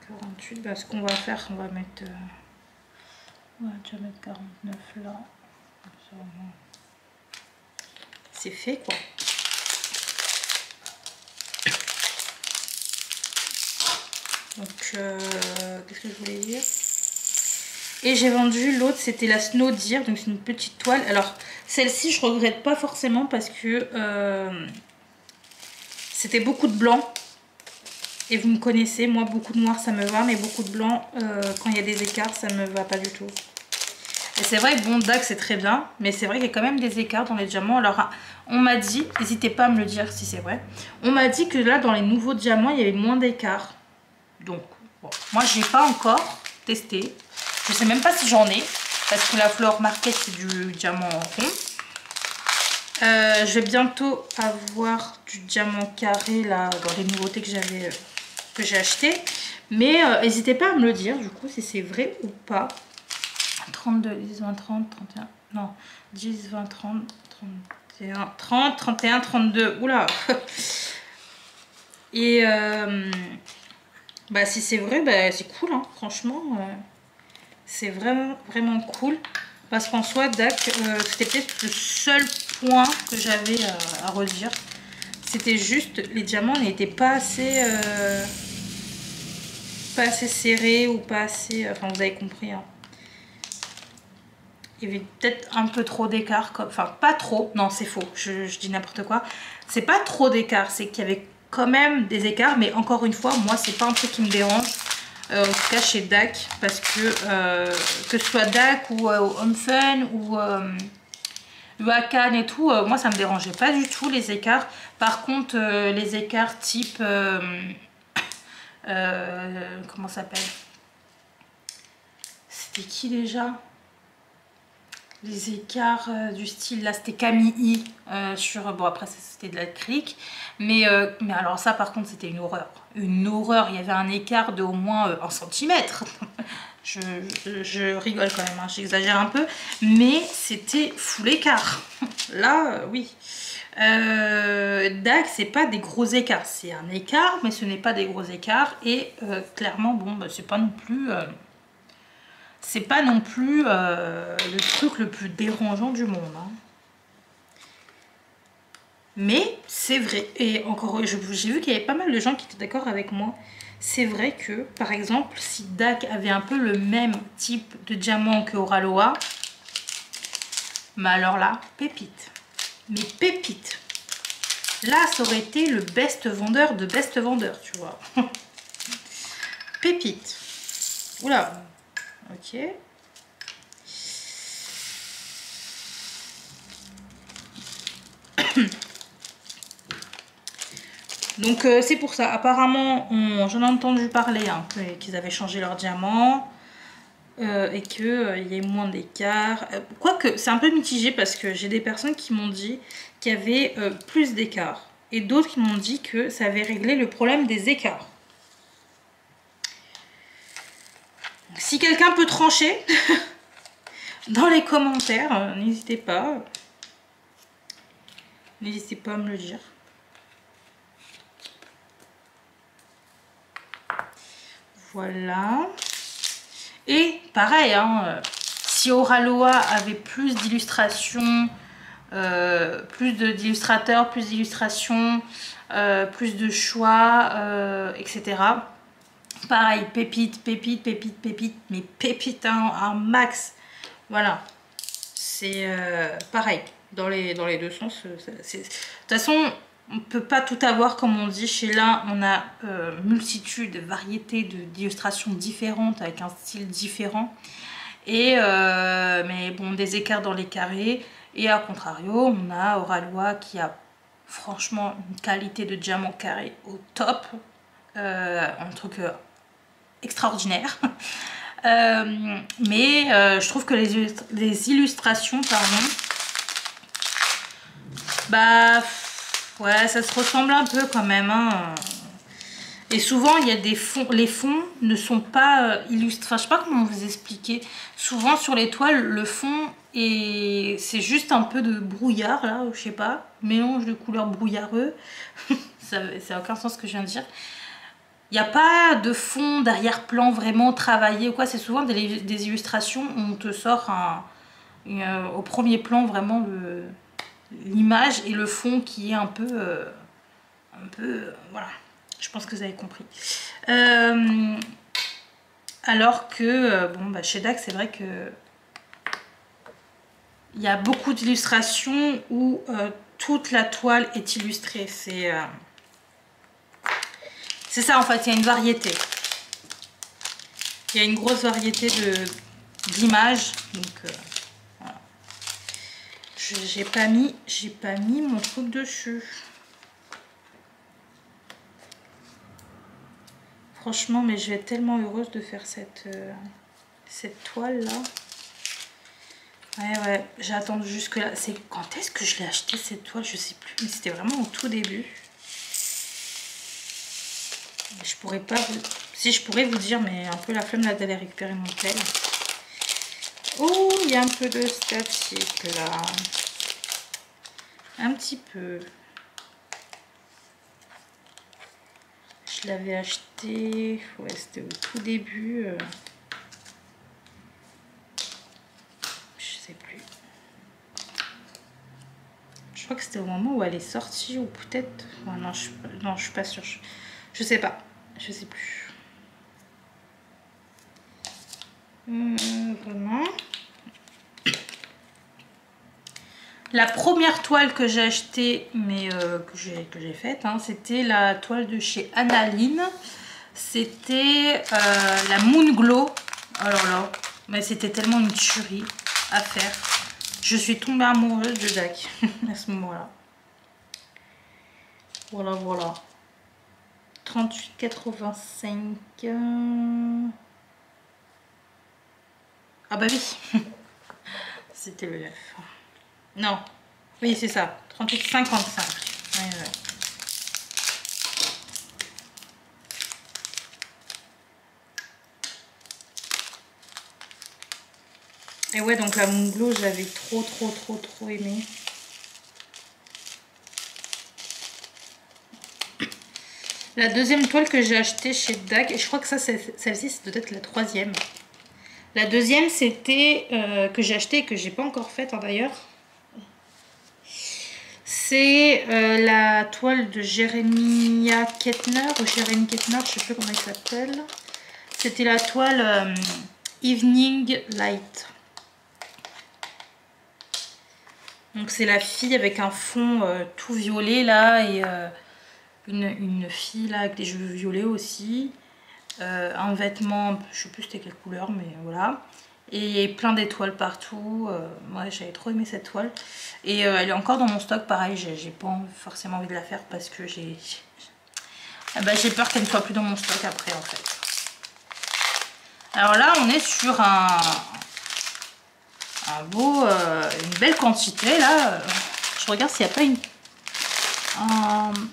48, bah, ce qu'on va faire, on va mettre... on va déjà mettre 49 là. C'est fait, quoi. Donc, qu'est-ce que je voulais dire? Et j'ai vendu l'autre, c'était la Snow Deer, donc c'est une petite toile. Alors, celle-ci, je regrette pas forcément parce que c'était beaucoup de blanc. Et vous me connaissez, moi, beaucoup de noir, ça me va, mais beaucoup de blanc, quand il y a des écarts, ça me va pas du tout. Et c'est vrai que bon, DAC, c'est très bien, mais c'est vrai qu'il y a quand même des écarts dans les diamants. Alors, on m'a dit, n'hésitez pas à me le dire si c'est vrai, on m'a dit que là, dans les nouveaux diamants, il y avait moins d'écarts. Donc, bon, moi, je n'ai pas encore testé. Je sais même pas si j'en ai, parce que la Flore Market, c'est du diamant rond. Je vais bientôt avoir du diamant carré, là, dans les nouveautés que j'ai acheté. Mais n'hésitez pas à me le dire, du coup, si c'est vrai ou pas. 32, 10, 20, 30, 31, non, 10, 20, 30, 31, 30, 31, 32, oula. Et bah si c'est vrai, bah c'est cool, hein, franchement, c'est vraiment, vraiment cool. Parce qu'en soi, DAC, c'était peut-être le seul point que j'avais à redire. C'était juste, les diamants n'étaient pas assez serrés ou pas assez, enfin vous avez compris, hein. Il y avait peut-être un peu trop d'écart, enfin pas trop, non c'est faux, je dis n'importe quoi. C'est pas trop d'écart, c'est qu'il y avait quand même des écarts, mais encore une fois, moi c'est pas un truc qui me dérange, en tout cas chez DAC, parce que ce soit DAC ou Home Fun ou Akan et tout, moi ça me dérangeait pas du tout les écarts. Par contre, les écarts type, comment ça s'appelle? C'était qui déjà? Les écarts du style, là c'était Camille sur, bon après c'était de l'acrylique, mais alors ça par contre c'était une horreur, il y avait un écart de au moins 1 centimètre. je rigole quand même, hein, j'exagère un peu, mais c'était full écart. Là oui, DAC c'est pas des gros écarts, c'est un écart mais ce n'est pas des gros écarts, et clairement bon bah, c'est pas non plus... c'est pas non plus le truc le plus dérangeant du monde, hein. Mais c'est vrai, et encore j'ai vu qu'il y avait pas mal de gens qui étaient d'accord avec moi. C'est vrai que par exemple si DAC avait un peu le même type de diamant que Oraloa, mais alors là, pépite, mais pépite, là ça aurait été le best vendeur de best vendeur, tu vois. Pépite. Oula. Ok. Donc c'est pour ça. Apparemment, j'en ai entendu parler hein, qu'ils avaient changé leur diamant et qu'il y ait moins d'écart. Quoique, c'est un peu mitigé parce que j'ai des personnes qui m'ont dit qu'il y avait plus d'écart. Et d'autres qui m'ont dit que ça avait réglé le problème des écarts. Si quelqu'un peut trancher dans les commentaires, n'hésitez pas. N'hésitez pas à me le dire. Voilà. Et pareil, hein, si Oraloa avait plus d'illustrations, plus d'illustrateurs, plus d'illustrations, plus de choix, etc. Pareil, pépite, pépite, pépite, pépite, mais pépite un max. Voilà. C'est pareil, dans les deux sens. De toute façon, on ne peut pas tout avoir comme on dit. Chez l'un, on a multitude, variété d'illustrations différentes avec un style différent. Et mais bon, des écarts dans les carrés. Et à contrario, on a Oralois qui a franchement une qualité de diamant carré au top. Un truc extraordinaire. Mais je trouve que les illustrations, pardon, bah ouais, ça se ressemble un peu quand même, hein. Et souvent il y a des fonds, les fonds ne sont pas illustrés, enfin je sais pas comment vous expliquer. Souvent sur les toiles le fond et c'est juste un peu de brouillard là, je sais pas, mélange de couleurs brouillareux. Ça n'a aucun sens ce que je viens de dire. Il n'y a pas de fond d'arrière-plan vraiment travaillé ou quoi, c'est souvent des illustrations où on te sort au premier plan vraiment l'image et le fond qui est un peu voilà, je pense que vous avez compris. Alors que bon, bah, chez DAC c'est vrai que il y a beaucoup d'illustrations où toute la toile est illustrée. C'est ça en fait, il y a une variété. Il y a une grosse variété d'images. Donc voilà. J'ai pas mis mon truc dessus. Franchement, mais je vais être tellement heureuse de faire cette toile là. Ouais, j'ai attendu jusque là. C'est quand est-ce que je l'ai acheté cette toile? Je sais plus, mais c'était vraiment au tout début. Je pourrais pas vous... Si je pourrais vous dire, mais un peu la flemme là d'aller récupérer mon tel. Oh, il y a un peu de statique là. Un petit peu. Je l'avais acheté, ouais, c'était au tout début. Je sais plus. Je crois que c'était au moment où elle est sortie ou peut-être... Ouais, non, je suis pas sûre. Je sais pas. Je sais plus. Vraiment. La première toile que j'ai achetée, mais que j'ai faite, hein, c'était la toile de chez Analine. C'était la Moon Glow. Alors là, mais c'était tellement une tuerie à faire. Je suis tombée amoureuse de DAC à ce moment-là. Voilà, voilà. 38,85. Ah bah oui. C'était le 9. Non. Oui, c'est ça. 38,55. Ouais, ouais. Et ouais, donc la Moon Glow, je l'avais trop aimé. La deuxième toile que j'ai achetée chez DAC, et je crois que ça, celle-ci, c'est peut-être la troisième. La deuxième, c'était que j'ai achetée et que j'ai pas encore faite d'ailleurs. C'est la toile de Jeremiah Kettner, ou Jeremy Kettner, je sais plus comment il s'appelle. C'était la toile Evening Light. Donc c'est la fille avec un fond tout violet là et une fille là avec des cheveux violets aussi. Un vêtement, je sais plus c'était quelle couleur, mais voilà. Et plein d'étoiles partout. Ouais, j'avais trop aimé cette toile. Et elle est encore dans mon stock, pareil, j'ai pas forcément envie de la faire parce que j'ai peur qu'elle ne soit plus dans mon stock après en fait. Alors là, on est sur une belle quantité là. Je regarde s'il n'y a pas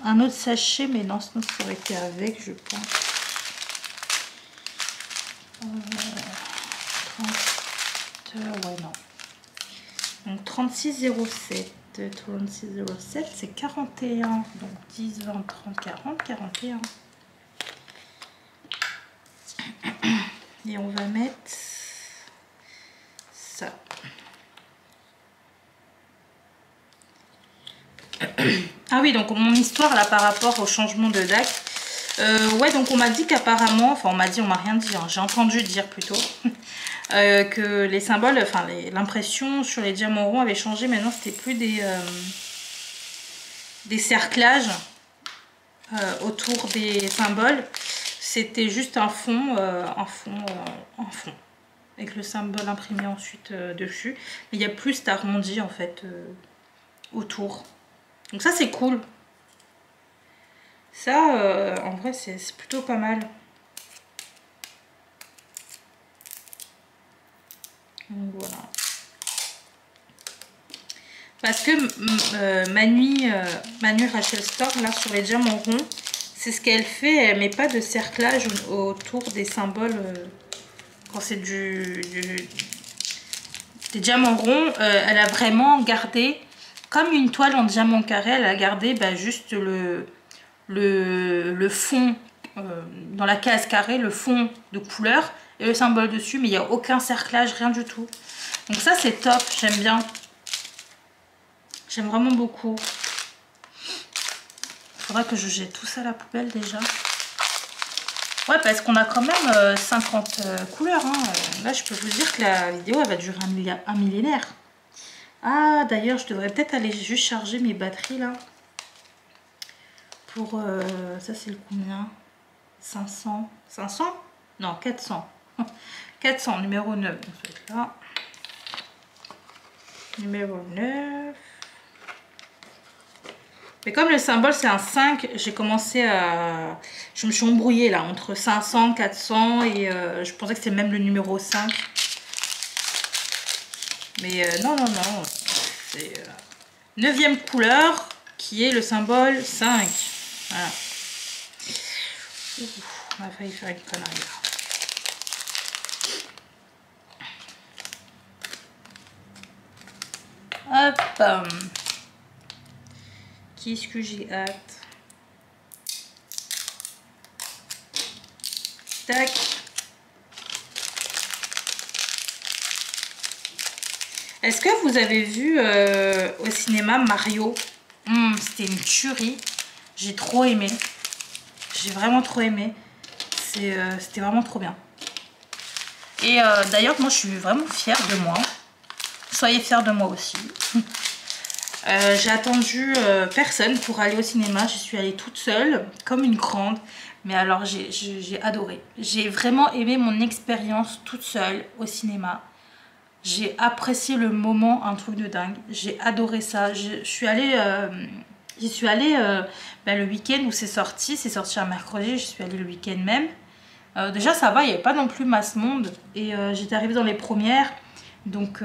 un autre sachet, mais non, sinon ça aurait été avec, je pense. 30, ouais, non. Donc 36,07. 36,07, c'est 41. Donc 10, 20, 30, 40, 41. Et on va mettre ça. Ah oui, donc mon histoire là par rapport au changement de DAC. Ouais, donc on m'a dit qu'apparemment, enfin on m'a rien dit, hein, j'ai entendu dire plutôt que les symboles, enfin l'impression sur les diamants ronds avait changé. Maintenant c'était plus des cerclages autour des symboles, c'était juste un fond, avec le symbole imprimé ensuite dessus. Mais il y a plus d'arrondi en fait autour. Donc ça c'est cool. Ça en vrai c'est plutôt pas mal. Donc voilà. Parce que Manu Rachel Store, là sur les diamants ronds, c'est ce qu'elle fait. Elle met pas de cerclage autour des symboles quand c'est des diamants ronds. Elle a vraiment gardé, comme une toile en diamant carré, elle a gardé juste le fond dans la case carrée, le fond de couleur et le symbole dessus, mais il n'y a aucun cerclage, rien du tout. Donc ça c'est top, j'aime bien. J'aime vraiment beaucoup. Il faudra que je jette tout ça à la poubelle déjà. Ouais, parce qu'on a quand même 50 couleurs. Hein. Là, je peux vous dire que la vidéo, elle va durer un millénaire. Ah, d'ailleurs, je devrais peut-être aller juste charger mes batteries là. Pour... ça, c'est le combien? 500. 500? Non, 400. 400, numéro 9. Donc, ça va être là. Numéro 9. Mais comme le symbole c'est un 5, j'ai commencé à... Je me suis embrouillée là, entre 500, 400 et je pensais que c'était même le numéro 5. Mais non, non, non. C'est 9e couleur qui est le symbole 5. Voilà. On a failli faire une connerie là. Hop. Qu'est-ce que j'ai hâte. Tac. Est-ce que vous avez vu au cinéma Mario? C'était une tuerie. J'ai trop aimé. J'ai vraiment trop aimé. C'était vraiment trop bien. Et d'ailleurs, moi, je suis vraiment fière de moi. Soyez fiers de moi aussi. J'ai attendu personne pour aller au cinéma. Je suis allée toute seule, comme une grande. Mais alors, j'ai adoré. J'ai vraiment aimé mon expérience toute seule au cinéma. J'ai apprécié le moment, un truc de dingue. J'ai adoré ça. J'y suis allée le week-end où c'est sorti. C'est sorti un mercredi. J'y suis allée le week-end même. Déjà, ça va. Il n'y avait pas non plus masse monde. Et j'étais arrivée dans les premières. Donc...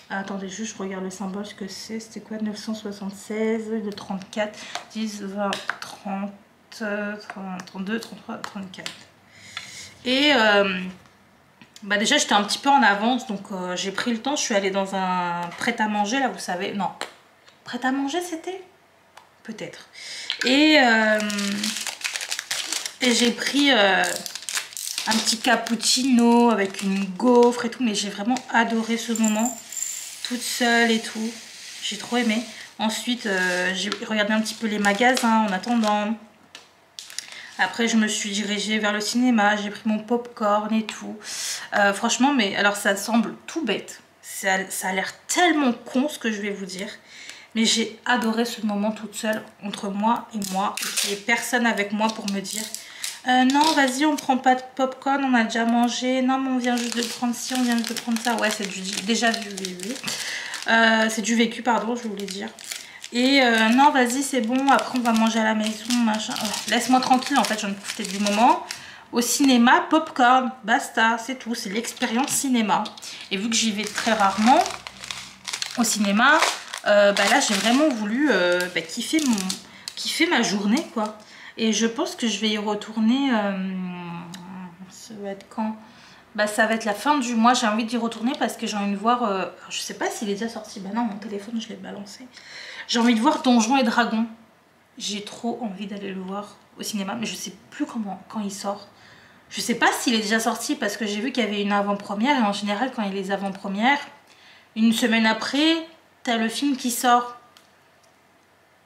attendez, juste je regarde le symbole, ce que c'est. C'était quoi? 976, le 34, 10, 20, 30, 32, 33, 34. Et déjà j'étais un petit peu en avance, donc j'ai pris le temps. Je suis allée dans un prêt-à-manger, là vous savez. Non, prêt-à-manger c'était? Peut-être. Et j'ai pris un petit cappuccino avec une gaufre et tout. Mais j'ai vraiment adoré ce moment. Toute seule et tout, j'ai trop aimé. Ensuite j'ai regardé un petit peu les magasins en attendant. Après je me suis dirigée vers le cinéma, j'ai pris mon popcorn et tout. Franchement, mais alors ça semble tout bête, ça a l'air tellement con ce que je vais vous dire, mais j'ai adoré ce moment toute seule entre moi et moi, et qu'il n'y ait personne avec moi pour me dire non vas-y on prend pas de popcorn, on a déjà mangé, non mais on vient juste de prendre ci, on vient juste de prendre ça. Ouais, c'est déjà vu, c'est du vécu, pardon, je voulais dire. Et non vas-y c'est bon, après on va manger à la maison, machin. Laisse-moi tranquille, en fait j'en ai profité du moment. Au cinéma, popcorn, basta, c'est tout, c'est l'expérience cinéma. Et vu que j'y vais très rarement au cinéma, là j'ai vraiment voulu kiffer ma journée quoi. Et je pense que je vais y retourner, ça va être quand? Ça va être la fin du mois, j'ai envie d'y retourner parce que j'ai envie de voir, je sais pas s'il est déjà sorti, non mon téléphone je l'ai balancé. J'ai envie de voir Donjons et Dragons, j'ai trop envie d'aller le voir au cinéma, mais je sais plus quand il sort. Je sais pas s'il est déjà sorti parce que j'ai vu qu'il y avait une avant-première et en général quand il y a les avant-premières, une semaine après, t'as le film qui sort.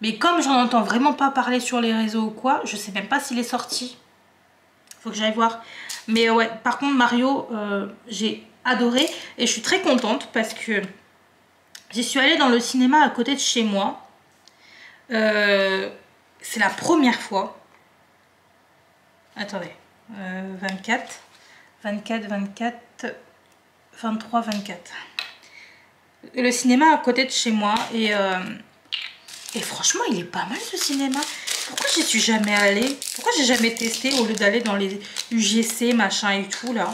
Mais comme j'en entends vraiment pas parler sur les réseaux ou quoi, je sais même pas s'il est sorti. Faut que j'aille voir. Mais ouais, par contre Mario, j'ai adoré et je suis très contente parce que j'y suis allée dans le cinéma à côté de chez moi. C'est la première fois. Attendez, 24. 24, 24, 23, 24. Le cinéma à côté de chez moi et franchement il est pas mal ce cinéma. Pourquoi j'y suis jamais allée? Pourquoi j'ai jamais testé au lieu d'aller dans les UGC machin et tout là?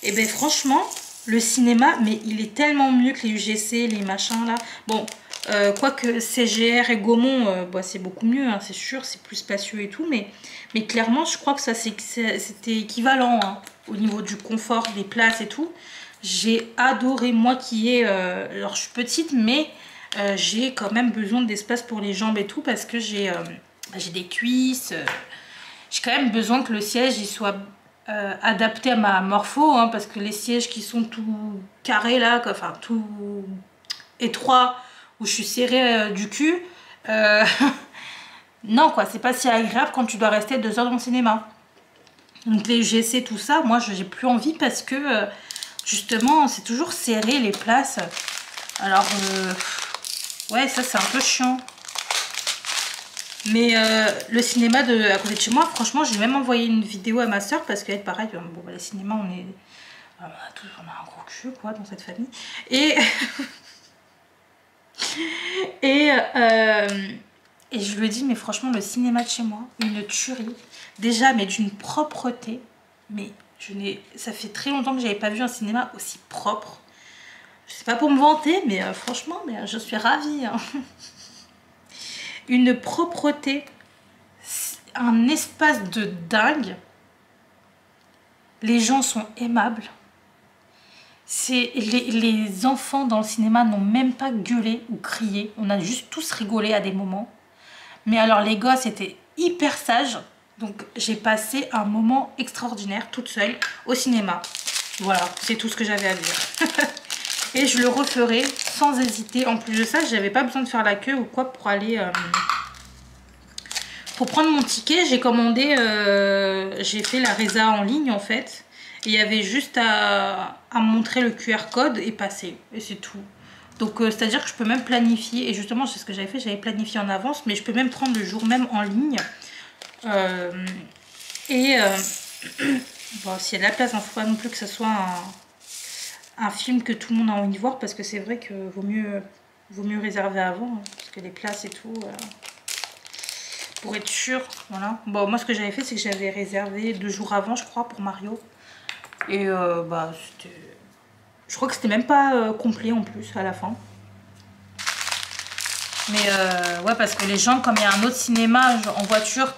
Et ben franchement le cinéma, mais il est tellement mieux que les UGC, les machins là. Bon, quoique CGR et Gaumont, bah, c'est beaucoup mieux, hein, c'est sûr, c'est plus spacieux et tout, mais clairement je crois que ça c'était équivalent hein, au niveau du confort, des places et tout. J'ai adoré, moi qui ai, alors je suis petite, mais j'ai quand même besoin d'espace pour les jambes et tout, parce que j'ai des cuisses, j'ai quand même besoin que le siège il soit adapté à ma morpho, hein, parce que les sièges qui sont tout carrés là, enfin tout étroits, où je suis serrée du cul, non quoi, c'est pas si agréable quand tu dois rester 2 heures dans le cinéma. Donc les UGC, tout ça, moi j'ai plus envie parce que justement c'est toujours serré les places. Alors ouais, ça c'est un peu chiant. Mais le cinéma à côté de chez moi, franchement, j'ai même envoyé une vidéo à ma soeur parce qu'elle, pareil, bon, bah, le cinéma, on a un gros cul, quoi, dans cette famille. Et et je lui ai dit, mais franchement, le cinéma de chez moi, une tuerie. Déjà, mais d'une propreté. Mais ça fait très longtemps que j'avais pas vu un cinéma aussi propre. Je sais pas pour me vanter, mais franchement, mais, je suis ravie. Hein. Une propreté, un espace de dingue. Les gens sont aimables. Les enfants dans le cinéma n'ont même pas gueulé ou crié. On a juste tous rigolé à des moments. Mais alors les gosses étaient hyper sages. Donc j'ai passé un moment extraordinaire toute seule au cinéma. Voilà, c'est tout ce que j'avais à dire. Et je le referai sans hésiter. En plus de ça, j'avais pas besoin de faire la queue ou quoi pour aller... Pour prendre mon ticket, j'ai commandé... j'ai fait la résa en ligne en fait. Et il y avait juste à montrer le QR code et passer. Et c'est tout. Donc c'est-à-dire que je peux même planifier. Et justement, c'est ce que j'avais fait. J'avais planifié en avance. Mais je peux même prendre le jour même en ligne. Bon, s'il y a de la place, il ne faut pas non plus que ce soit un film que tout le monde a envie de voir, parce que c'est vrai que vaut mieux réserver avant, hein, parce que les places et tout, pour être sûr, voilà. Bon, moi ce que j'avais fait, c'est que j'avais réservé 2 jours avant, je crois, pour Mario, et bah c'était, je crois que c'était même pas complet en plus à la fin. Mais ouais, parce que les gens, comme il y a un autre cinéma en voiture,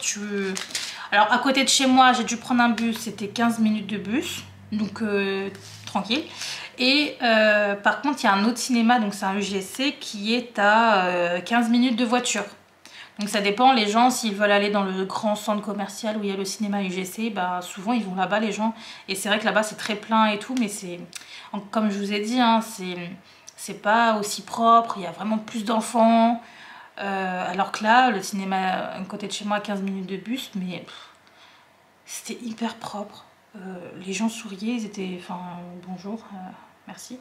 alors à côté de chez moi, j'ai dû prendre un bus, c'était 15 minutes de bus, donc tranquille. Et par contre, il y a un autre cinéma, donc c'est un UGC, qui est à 15 minutes de voiture. Donc ça dépend, les gens, s'ils veulent aller dans le grand centre commercial où il y a le cinéma UGC, bah, souvent ils vont là-bas les gens. Et c'est vrai que là-bas c'est très plein et tout, mais c'est, comme je vous ai dit, hein, c'est pas aussi propre, il y a vraiment plus d'enfants. Alors que là, le cinéma à côté de chez moi, 15 minutes de bus, mais c'était hyper propre. Les gens souriaient, ils étaient, enfin, bonjour, merci.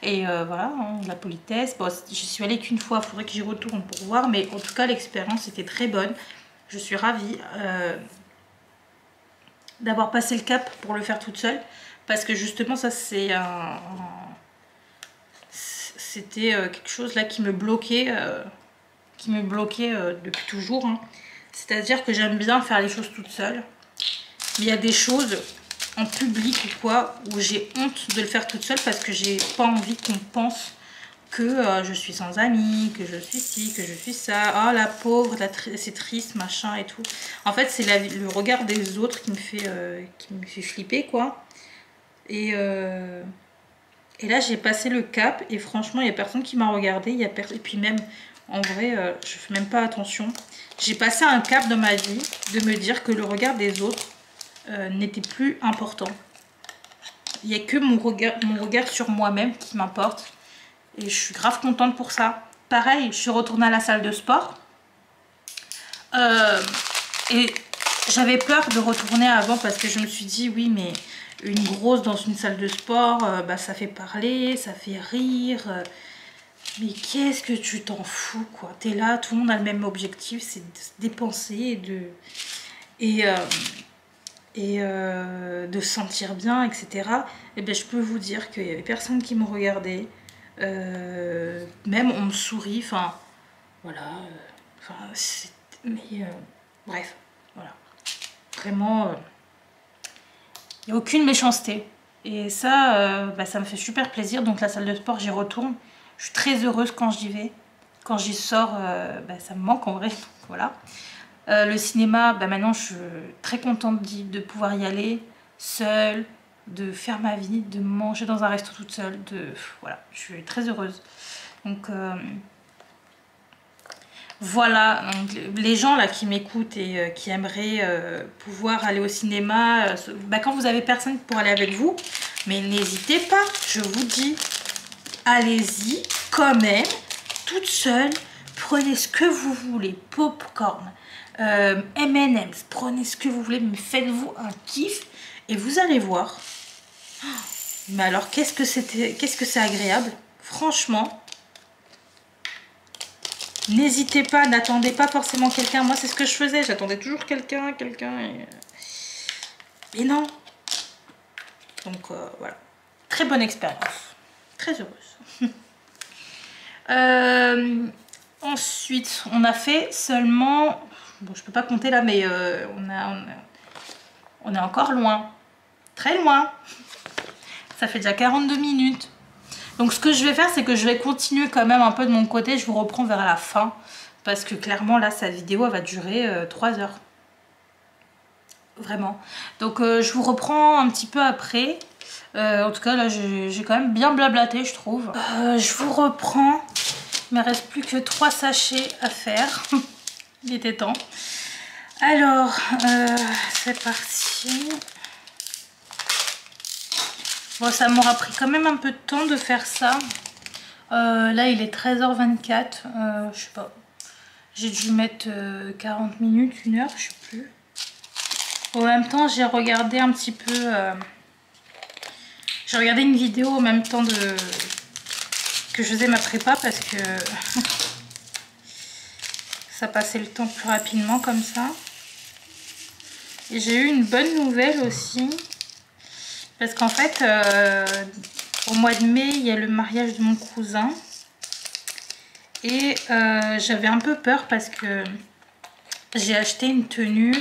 Et voilà, hein, de la politesse. Bon, j'y suis allée qu'une fois, il faudrait que j'y retourne pour voir, mais en tout cas, l'expérience était très bonne. Je suis ravie d'avoir passé le cap pour le faire toute seule, parce que justement, ça, c'était quelque chose là qui me bloquait. Depuis toujours, hein. C'est-à-dire que j'aime bien faire les choses toute seule, mais il y a des choses en public ou quoi où j'ai honte de le faire toute seule, parce que j'ai pas envie qu'on pense que je suis sans amis, que je suis ci, que je suis ça, oh la pauvre, c'est triste, machin et tout. En fait, c'est le regard des autres qui me fait flipper, quoi. Et là, j'ai passé le cap, et franchement, il n'y a personne qui m'a regardé, et puis même... En vrai, je fais même pas attention. J'ai passé un cap dans ma vie de me dire que le regard des autres n'était plus important. Il n'y a que mon regard sur moi-même qui m'importe. Et je suis grave contente pour ça. Pareil, je suis retournée à la salle de sport. Et j'avais peur de retourner avant, parce que je me suis dit, oui, mais une grosse dans une salle de sport, bah, ça fait parler, ça fait rire... Mais qu'est-ce que tu t'en fous, quoi. T'es là, tout le monde a le même objectif, c'est de se dépenser et et de se sentir bien, etc. Et bien je peux vous dire qu'il y avait personne qui me regardait. Même on me sourit, enfin voilà. Bref, voilà. Vraiment, il n'y a aucune méchanceté. Et ça, ça me fait super plaisir. Donc la salle de sport, j'y retourne. Je suis très heureuse quand j'y vais. Quand j'y sors, ça me manque en vrai. Voilà. Le cinéma, maintenant je suis très contente de pouvoir y aller seule, de faire ma vie, de manger dans un resto toute seule. Voilà, je suis très heureuse. Donc voilà, donc, les gens là qui m'écoutent et qui aimeraient pouvoir aller au cinéma, quand vous avez personne pour aller avec vous, mais n'hésitez pas, je vous dis, allez-y quand même, toute seule, prenez ce que vous voulez, popcorn, M&M's, prenez ce que vous voulez, mais faites-vous un kiff et vous allez voir. Mais alors qu'est-ce que c'est agréable, franchement. N'hésitez pas, n'attendez pas forcément quelqu'un. Moi, c'est ce que je faisais. J'attendais toujours quelqu'un. Et non. Donc, voilà. Très bonne expérience. Très heureuse. Ensuite, on a fait seulement... Bon, je peux pas compter là, mais on est encore loin. Très loin. Ça fait déjà 42 minutes. Donc ce que je vais faire, c'est que je vais continuer quand même un peu de mon côté. Je vous reprends vers la fin. Parce que clairement, là, cette vidéo, elle va durer 3 heures. Vraiment. Donc je vous reprends un petit peu après. En tout cas, là, j'ai quand même bien blablaté, je trouve. Je vous reprends. Il me reste plus que 3 sachets à faire. Il était temps. Alors, c'est parti. Bon, ça m'aura pris quand même un peu de temps de faire ça. Là, il est 13h24. Je sais pas. J'ai dû mettre 40 minutes, 1 heure, je sais plus. En même temps, j'ai regardé un petit peu... j'ai regardé une vidéo en même temps que je faisais ma prépa parce que ça passait le temps plus rapidement comme ça. Et j'ai eu une bonne nouvelle aussi. Parce qu'en fait, au mois de mai, il y a le mariage de mon cousin. Et j'avais un peu peur parce que j'ai acheté une tenue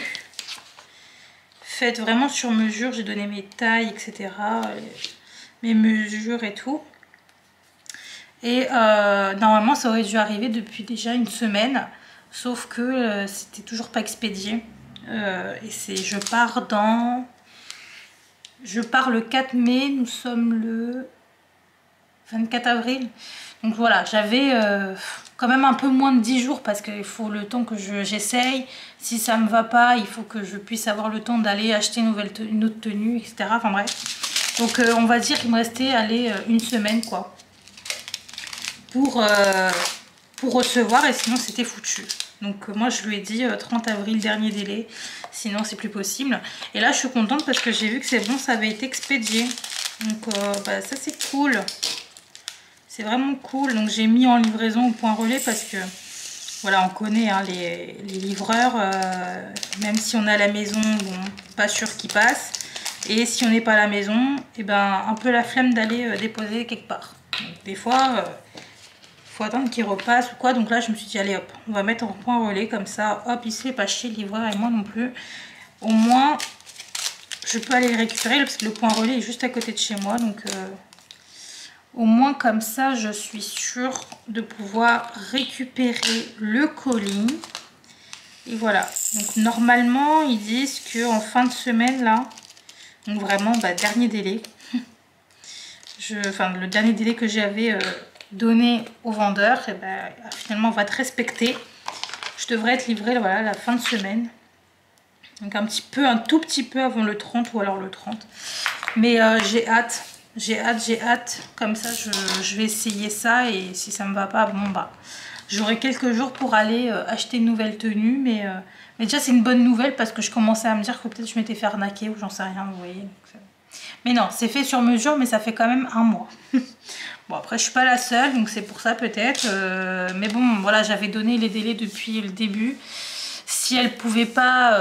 faite vraiment sur mesure. J'ai donné mes tailles, etc. Mes mesures et tout. Et normalement, ça aurait dû arriver depuis déjà 1 semaine. Sauf que c'était toujours pas expédié. Et je pars le 4 mai, nous sommes le 24 avril. Donc voilà, j'avais quand même un peu moins de 10 jours parce qu'il faut le temps que j'essaye. Si ça me va pas, il faut que je puisse avoir le temps d'aller acheter une autre tenue, etc. Enfin bref. Donc on va dire qu'il me restait 1 semaine quoi. Pour recevoir et sinon c'était foutu. Donc moi je lui ai dit 30 avril, dernier délai. Sinon c'est plus possible. Et là je suis contente parce que j'ai vu que c'est bon, ça avait été expédié. Donc ça c'est cool. C'est vraiment cool. Donc j'ai mis en livraison au point relais parce que voilà, on connaît hein, les livreurs. Même si on est à la maison, bon, pas sûr qu'ils passent. Et si on n'est pas à la maison, et ben un peu la flemme d'aller déposer quelque part. Donc, des fois, faut attendre qu'ils repassent ou quoi. Donc là je me suis dit allez hop, on va mettre en point relais comme ça. Hop, il se fait pas chier le livreur et moi non plus. Au moins je peux aller les récupérer parce que le point relais est juste à côté de chez moi. Donc au moins comme ça je suis sûre de pouvoir récupérer le colis. Et voilà. Donc normalement ils disent qu'en fin de semaine là, donc vraiment dernier délai. Enfin le dernier délai que j'avais donné au vendeur, et finalement on va être respecté. Je devrais être livrée voilà, la fin de semaine. Donc un tout petit peu avant le 30 ou alors le 30. Mais j'ai hâte. J'ai hâte. Comme ça je vais essayer ça et si ça me va pas, bon j'aurai quelques jours pour aller acheter une nouvelle tenue. Mais déjà c'est une bonne nouvelle parce que je commençais à me dire que peut-être je m'étais fait arnaquer ou j'en sais rien, vous voyez. Mais non, c'est fait sur mesure mais ça fait quand même 1 mois. Bon après je suis pas la seule donc c'est pour ça peut-être. Mais bon voilà, j'avais donné les délais depuis le début. Si elle pouvait pas,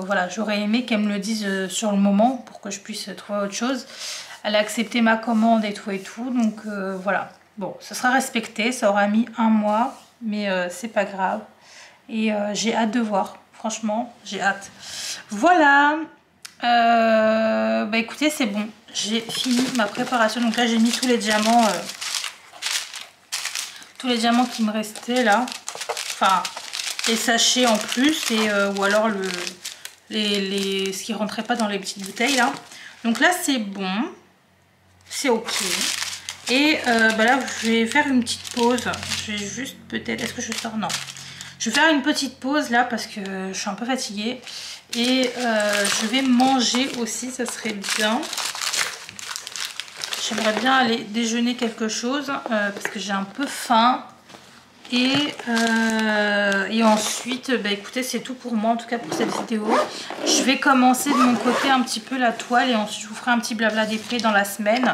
voilà, j'aurais aimé qu'elle me le dise sur le moment pour que je puisse trouver autre chose. Elle a accepté ma commande et tout, donc voilà. Bon, ça sera respecté, ça aura mis 1 mois, mais c'est pas grave. Et j'ai hâte de voir, franchement, j'ai hâte. Voilà, bah écoutez, c'est bon, j'ai fini ma préparation. Donc là, j'ai mis tous les diamants qui me restaient là. Enfin, les sachets en plus, et, ou alors ce qui rentrait pas dans les petites bouteilles là. Donc là, c'est bon, c'est ok. Et bah là, je vais faire une petite pause. Je vais juste peut-être... Est-ce que je sors? Non. Je vais faire une petite pause là parce que je suis un peu fatiguée. Et je vais manger aussi, ça serait bien. J'aimerais bien aller déjeuner quelque chose parce que j'ai un peu faim. Et ensuite, bah écoutez, c'est tout pour moi en tout cas pour cette vidéo. Je vais commencer de mon côté un petit peu la toile et ensuite je vous ferai un petit blabla d'épée dans la semaine.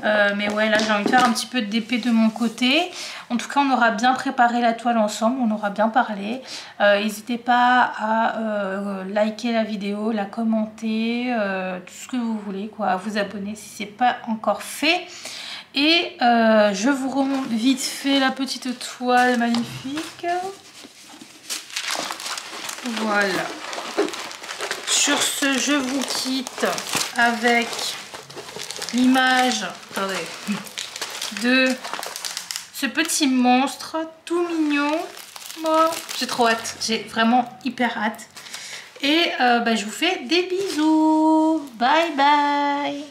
Mais ouais, là j'ai envie de faire un petit peu d'épée de mon côté. En tout cas, on aura bien préparé la toile ensemble, on aura bien parlé. N'hésitez pas à liker la vidéo, la commenter, tout ce que vous voulez, quoi, à vous abonner si c'est pas encore fait. Et je vous remonte vite fait la petite toile magnifique. Voilà. Sur ce, je vous quitte avec l'image, attendez, de ce petit monstre tout mignon. Oh, j'ai trop hâte, j'ai vraiment hyper hâte. Et bah, je vous fais des bisous. Bye bye.